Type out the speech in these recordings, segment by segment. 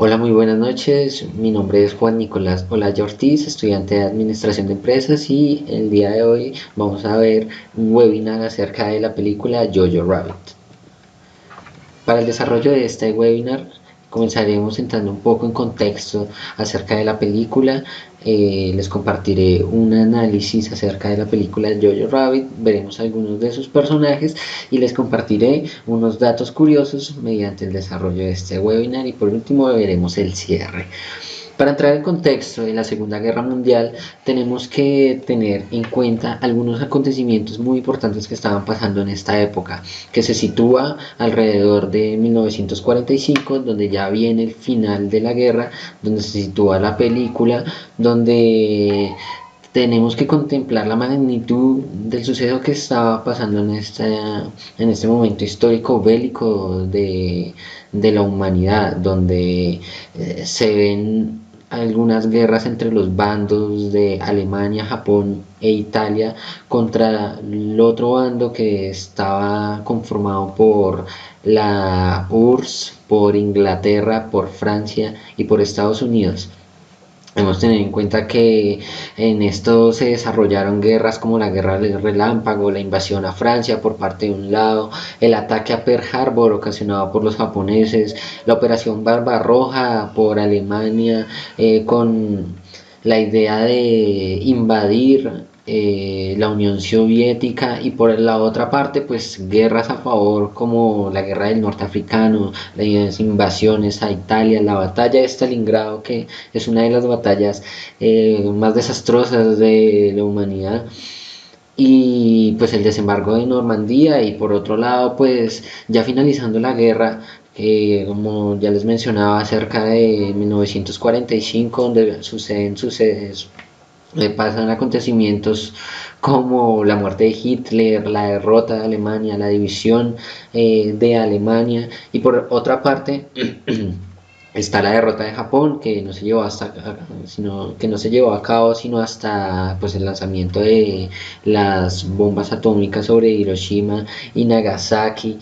Hola, muy buenas noches. Mi nombre es Juan Nicolás Olaya Ortiz, estudiante de Administración de Empresas y el día de hoy vamos a ver un webinar acerca de la película Jojo Rabbit. Para el desarrollo de este webinar comenzaremos entrando un poco en contexto acerca de la película. Les compartiré un análisis acerca de la película Jojo Rabbit, veremos algunos de sus personajes y les compartiré unos datos curiosos mediante el desarrollo de este webinar y por último veremos el cierre. Para entrar en contexto de la Segunda Guerra Mundial, tenemos que tener en cuenta algunos acontecimientos muy importantes que estaban pasando en esta época, que se sitúa alrededor de 1945, donde ya viene el final de la guerra, donde se sitúa la película, donde tenemos que contemplar la magnitud del suceso que estaba pasando en este momento histórico bélico de la humanidad, donde se ven algunas guerras entre los bandos de Alemania, Japón e Italia contra el otro bando que estaba conformado por la URSS, por Inglaterra, por Francia y por Estados Unidos. Hemos tenido en cuenta que en esto se desarrollaron guerras como la guerra del relámpago, la invasión a Francia por parte de un lado, el ataque a Pearl Harbor ocasionado por los japoneses, la operación Barbarroja por Alemania, con la idea de invadir la Unión Soviética, y por la otra parte pues guerras a favor como la guerra del norte africano, las invasiones a Italia, la batalla de Stalingrado, que es una de las batallas más desastrosas de la humanidad, y pues el desembarco de Normandía. Y por otro lado pues ya finalizando la guerra, como ya les mencionaba, cerca de 1945, donde pasan acontecimientos como la muerte de Hitler, la derrota de Alemania, la división de Alemania, y por otra parte está la derrota de Japón, que no se llevó que no se llevó a cabo sino hasta pues el lanzamiento de las bombas atómicas sobre Hiroshima y Nagasaki,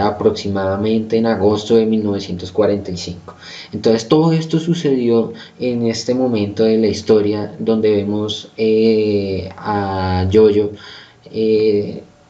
aproximadamente en agosto de 1945. Entonces todo esto sucedió en este momento de la historia donde vemos a Jojo,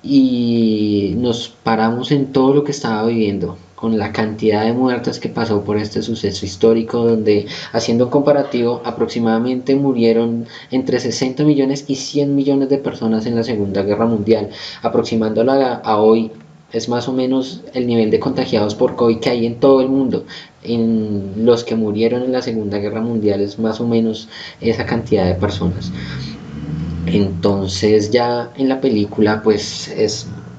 y nos paramos en todo lo que estaba viviendo, con la cantidad de muertes que pasó por este suceso histórico, donde, haciendo un comparativo, aproximadamente murieron entre 60 millones y 100 millones de personas en la Segunda Guerra Mundial, aproximándola a hoy. Es más o menos el nivel de contagiados por COVID que hay en todo el mundo. En los que murieron en la Segunda Guerra Mundial es más o menos esa cantidad de personas. Entonces ya en la película pues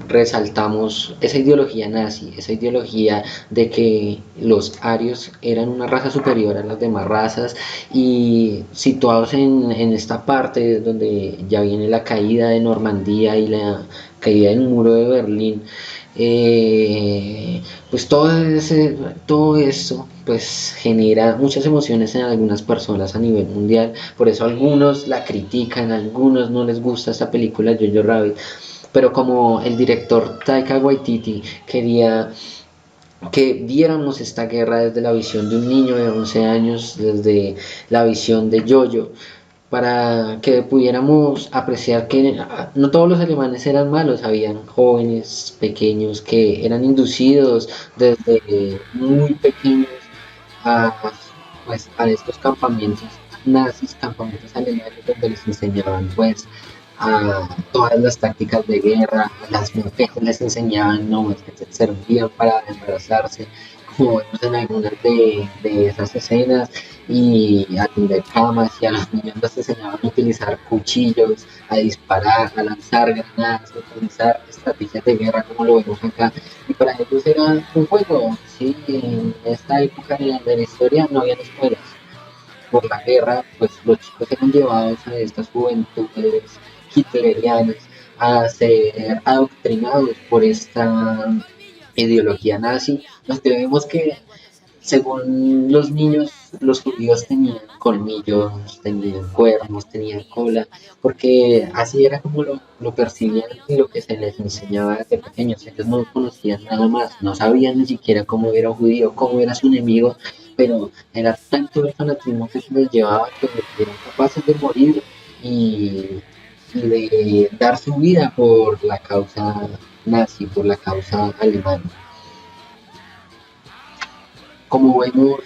resaltamos esa ideología nazi, esa ideología de que los arios eran una raza superior a las demás razas, y situados en esta parte donde ya viene la caída de Normandía y la caída del muro de Berlín, pues todo eso pues genera muchas emociones en algunas personas a nivel mundial. Por eso algunos la critican, algunos no les gusta esta película Jojo Rabbit, pero como el director Taika Waititi quería que viéramos esta guerra desde la visión de un niño de 11 años, desde la visión de Jojo, para que pudiéramos apreciar que no todos los alemanes eran malos, habían jóvenes pequeños que eran inducidos desde muy pequeños a, pues, a estos campamentos nazis, campamentos alemanes, donde les enseñaban pues a todas las tácticas de guerra. A las mujeres les enseñaban no, es que se servían para embarazarse, como vemos en algunas de esas escenas, y a tender camas, y a los niños les enseñaban a utilizar cuchillos, a disparar, a lanzar granadas, a utilizar estrategias de guerra como lo vemos acá, y para ellos era un juego. Sí, en esta época de la historia no había escuelas por la guerra, pues los chicos eran llevados a estas juventudes hitlerianas a ser adoctrinados por esta ideología nazi. Nos vemos que, según los niños, los judíos tenían colmillos, tenían cuernos, tenían cola, porque así era como lo percibían y lo que se les enseñaba desde pequeños. Ellos no conocían nada más, no sabían ni siquiera cómo era un judío, cómo era su enemigo, pero era tanto el fanatismo que se les llevaba que eran capaces de morir y, y de dar su vida por la causa nazi, por la causa alemana. Como vemos,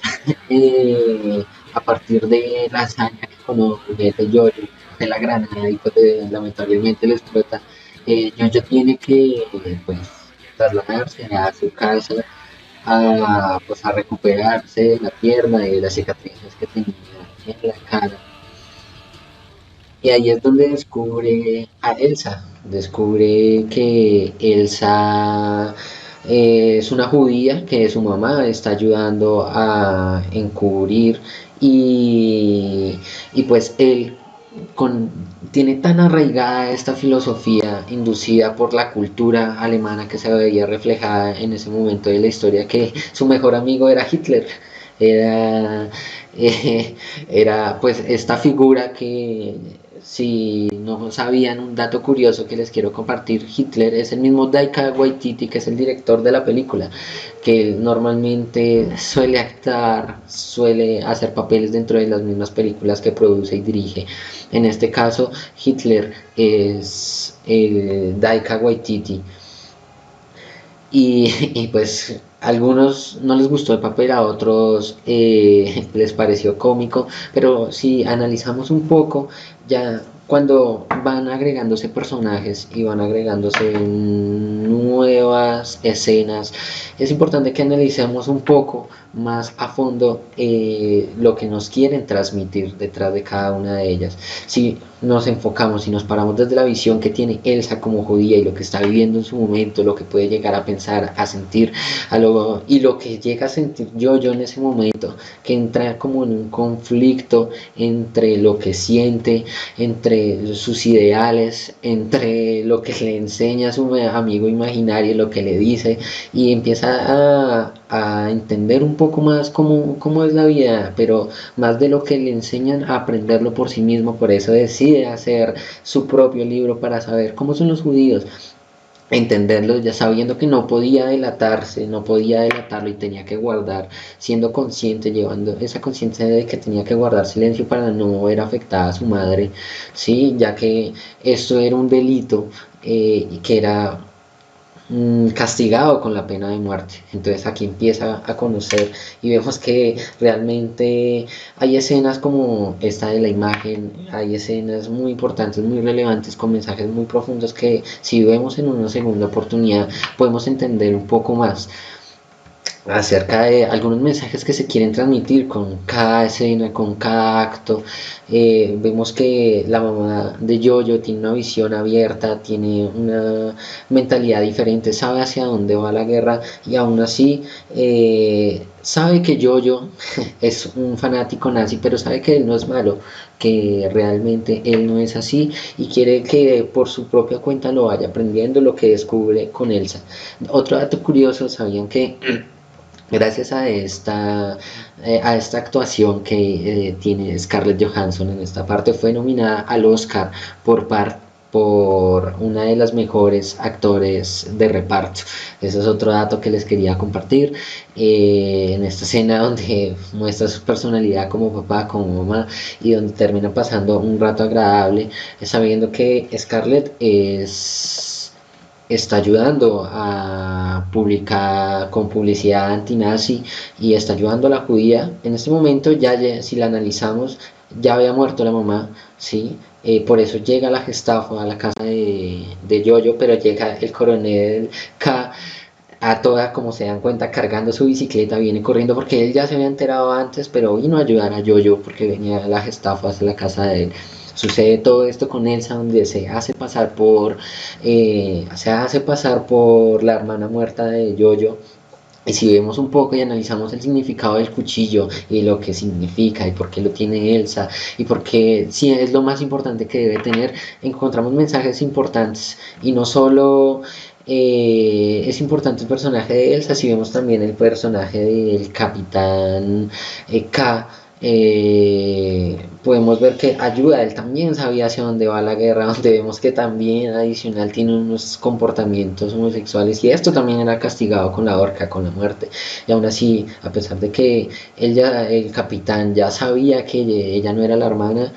a partir de la hazaña que comete Jojo, de la granada y pues lamentablemente le explota, Jojo tiene que pues trasladarse a su casa pues, a recuperarse de la pierna y de las cicatrices que tenía en la cara. Y ahí es donde descubre a Elsa. Descubre que Elsa es una judía que su mamá está ayudando a encubrir y pues él con, tiene tan arraigada esta filosofía inducida por la cultura alemana que se veía reflejada en ese momento de la historia que su mejor amigo era Hitler. Era, eh, era pues esta figura que si no sabían un dato curioso que les quiero compartir, Hitler es el mismo Taika Waititi que es el director de la película, que normalmente suele actuar, suele hacer papeles dentro de las mismas películas que produce y dirige. En este caso, Hitler es Taika Waititi. Y pues a algunos no les gustó el papel, a otros les pareció cómico, pero si analizamos un poco, ya cuando van agregándose personajes y van agregándose nuevas escenas, es importante que analicemos un poco más a fondo lo que nos quieren transmitir detrás de cada una de ellas. Si nos enfocamos y nos paramos desde la visión que tiene Elsa como judía y lo que está viviendo en su momento, lo que puede llegar a pensar, a sentir, y lo que llega a sentir yo en ese momento, que entra como en un conflicto entre lo que siente, entre sus ideales, entre lo que le enseña a su amigo imaginario, lo que le dice, y empieza a entender un poco más cómo es la vida, pero más de lo que le enseñan a aprenderlo por sí mismo, por eso decide hacer su propio libro para saber cómo son los judíos, entenderlo ya sabiendo que no podía delatarse, no podía delatarlo y tenía que guardar, siendo consciente, llevando esa conciencia de que tenía que guardar silencio para no ver afectada a su madre, sí, ya que esto era un delito y que era castigado con la pena de muerte. Entonces aquí empieza a conocer y vemos que realmente hay escenas como esta de la imagen, hay escenas muy importantes, muy relevantes, con mensajes muy profundos que si vemos en una segunda oportunidad podemos entender un poco más acerca de algunos mensajes que se quieren transmitir con cada escena, con cada acto. Vemos que la mamá de Jojo tiene una visión abierta, tiene una mentalidad diferente, sabe hacia dónde va la guerra y aún así sabe que Jojo es un fanático nazi, pero sabe que él no es malo, que realmente él no es así y quiere que por su propia cuenta lo vaya aprendiendo, lo que descubre con Elsa. Otro dato curioso, ¿sabían que gracias a esta actuación que tiene Scarlett Johansson en esta parte, fue nominada al Oscar por una de las mejores actores de reparto? Ese es otro dato que les quería compartir. En esta escena donde muestra su personalidad como papá, como mamá y donde termina pasando un rato agradable, sabiendo que Scarlett está ayudando a publicar con publicidad antinazi y está ayudando a la judía. En este momento, si la analizamos, ya había muerto la mamá, ¿sí? Por eso llega la Gestapo a la casa de Jojo, pero llega el coronel K a toda, como se dan cuenta, cargando su bicicleta, viene corriendo porque él ya se había enterado antes, pero vino a ayudar a Jojo porque venía la Gestapo hacia la casa de él. Sucede todo esto con Elsa, donde se hace pasar por la hermana muerta de Jojo. Y si vemos un poco y analizamos el significado del cuchillo y lo que significa y por qué lo tiene Elsa y por qué sí es lo más importante que debe tener, encontramos mensajes importantes y no solo es importante el personaje de Elsa, si vemos también el personaje del capitán K, Podemos ver que ayuda, él también sabía hacia dónde va la guerra, donde vemos que también adicional tiene unos comportamientos homosexuales y esto también era castigado con la horca, con la muerte. Y aún así, a pesar de que el capitán ya sabía que ella no era la hermana,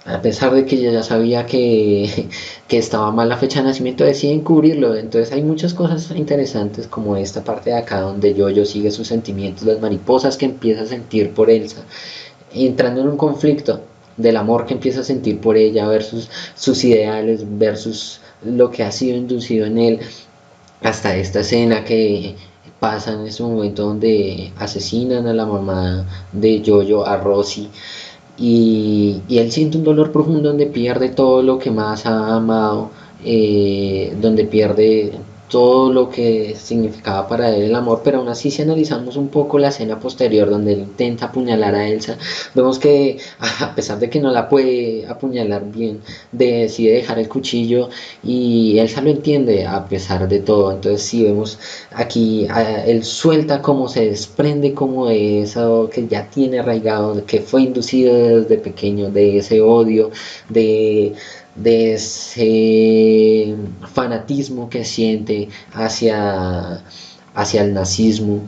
a pesar de que ella ya sabía que estaba mal la fecha de nacimiento, deciden cubrirlo. Entonces hay muchas cosas interesantes como esta parte de acá donde Jojo sigue sus sentimientos, las mariposas que empieza a sentir por Elsa, entrando en un conflicto del amor que empieza a sentir por ella versus sus ideales, versus lo que ha sido inducido en él, hasta esta escena que pasa en ese momento donde asesinan a la mamá de Jojo, a Rosie, y él siente un dolor profundo donde pierde todo lo que más ha amado, donde pierde todo lo que significaba para él el amor, pero aún así si analizamos un poco la escena posterior donde él intenta apuñalar a Elsa, vemos que a pesar de que no la puede apuñalar bien, decide dejar el cuchillo y Elsa lo entiende a pesar de todo. Entonces sí vemos aquí él suelta como se desprende como de eso que ya tiene arraigado, que fue inducido desde pequeño, de ese odio, de, de ese fanatismo que siente hacia el nazismo.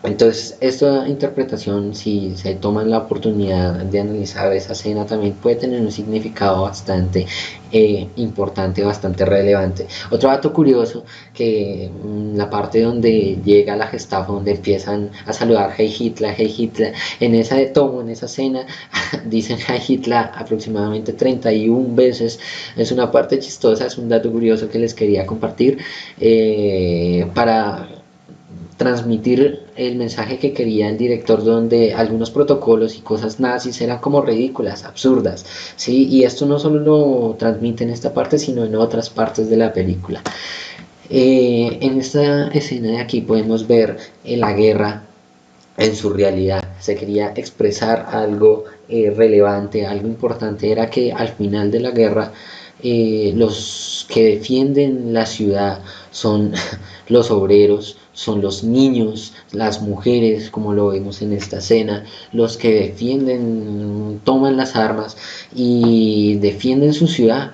Entonces, esta interpretación, si se toma la oportunidad de analizar esa escena, también puede tener un significado bastante importante, bastante relevante. Otro dato curioso, que la parte donde llega la Gestapo, donde empiezan a saludar Hey Hitler, en esa de tomo, en esa escena, dicen Hey Hitler aproximadamente 31 veces. Es una parte chistosa, es un dato curioso que les quería compartir para transmitir el mensaje que quería el director, donde algunos protocolos y cosas nazis eran como ridículas, absurdas, ¿sí? Y esto no solo lo transmite en esta parte, sino en otras partes de la película. En esta escena de aquí podemos ver la guerra en su realidad. Se quería expresar algo relevante, algo importante, era que al final de la guerra los que defienden la ciudad son los obreros, son los niños, las mujeres, como lo vemos en esta escena, los que defienden, toman las armas y defienden su ciudad,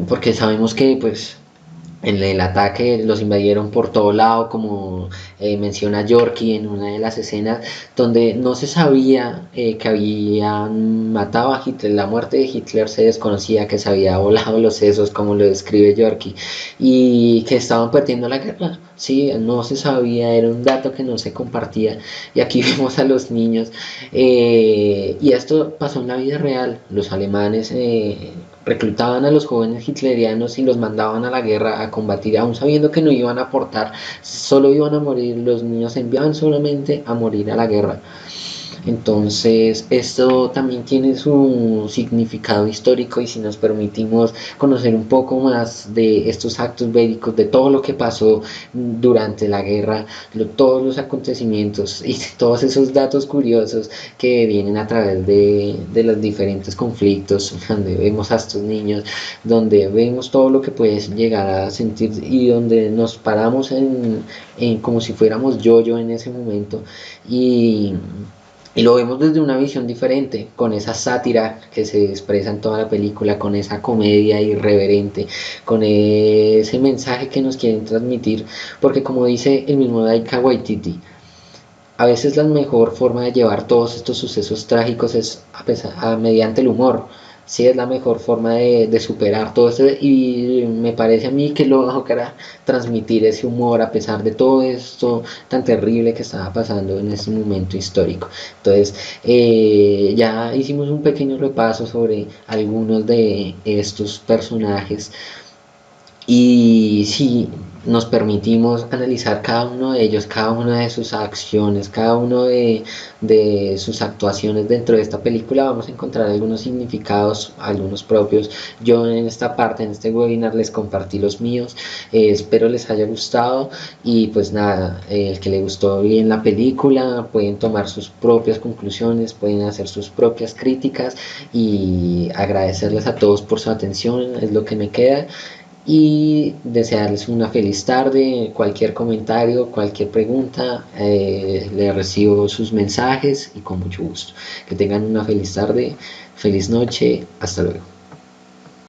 porque sabemos que pues en el ataque los invadieron por todo lado, como menciona Yorkie en una de las escenas, donde no se sabía que habían matado a Hitler, la muerte de Hitler se desconocía, que se había volado los sesos, como lo describe Yorkie, y que estaban perdiendo la guerra. Sí, no se sabía, era un dato que no se compartía, y aquí vemos a los niños, y esto pasó en la vida real. Los alemanes reclutaban a los jóvenes hitlerianos y los mandaban a la guerra a combatir, aún sabiendo que no iban a aportar, solo iban a morir, los niños se enviaban solamente a morir a la guerra. Entonces, esto también tiene su significado histórico, y si nos permitimos conocer un poco más de estos actos bélicos, de todo lo que pasó durante la guerra, todos los acontecimientos y todos esos datos curiosos que vienen a través de los diferentes conflictos, donde vemos a estos niños, donde vemos todo lo que puedes llegar a sentir y donde nos paramos como si fuéramos yo en ese momento, y y lo vemos desde una visión diferente, con esa sátira que se expresa en toda la película, con esa comedia irreverente, con ese mensaje que nos quieren transmitir, porque como dice el mismo Taika Waititi, a veces la mejor forma de llevar todos estos sucesos trágicos es mediante el humor. Sí, es la mejor forma de superar todo esto, y me parece a mí que logra transmitir ese humor a pesar de todo esto tan terrible que estaba pasando en este momento histórico. Entonces, ya hicimos un pequeño repaso sobre algunos de estos personajes, y si nos permitimos analizar cada uno de ellos, cada una de sus acciones, cada uno de sus actuaciones dentro de esta película, vamos a encontrar algunos significados, algunos propios. Yo en esta parte, en este webinar, les compartí los míos. Espero les haya gustado, y pues nada, el que le gustó bien la película pueden tomar sus propias conclusiones, pueden hacer sus propias críticas, y agradecerles a todos por su atención, es lo que me queda. y desearles una feliz tarde. Cualquier comentario, cualquier pregunta, le recibo sus mensajes y con mucho gusto. Que tengan una feliz tarde, feliz noche, hasta luego.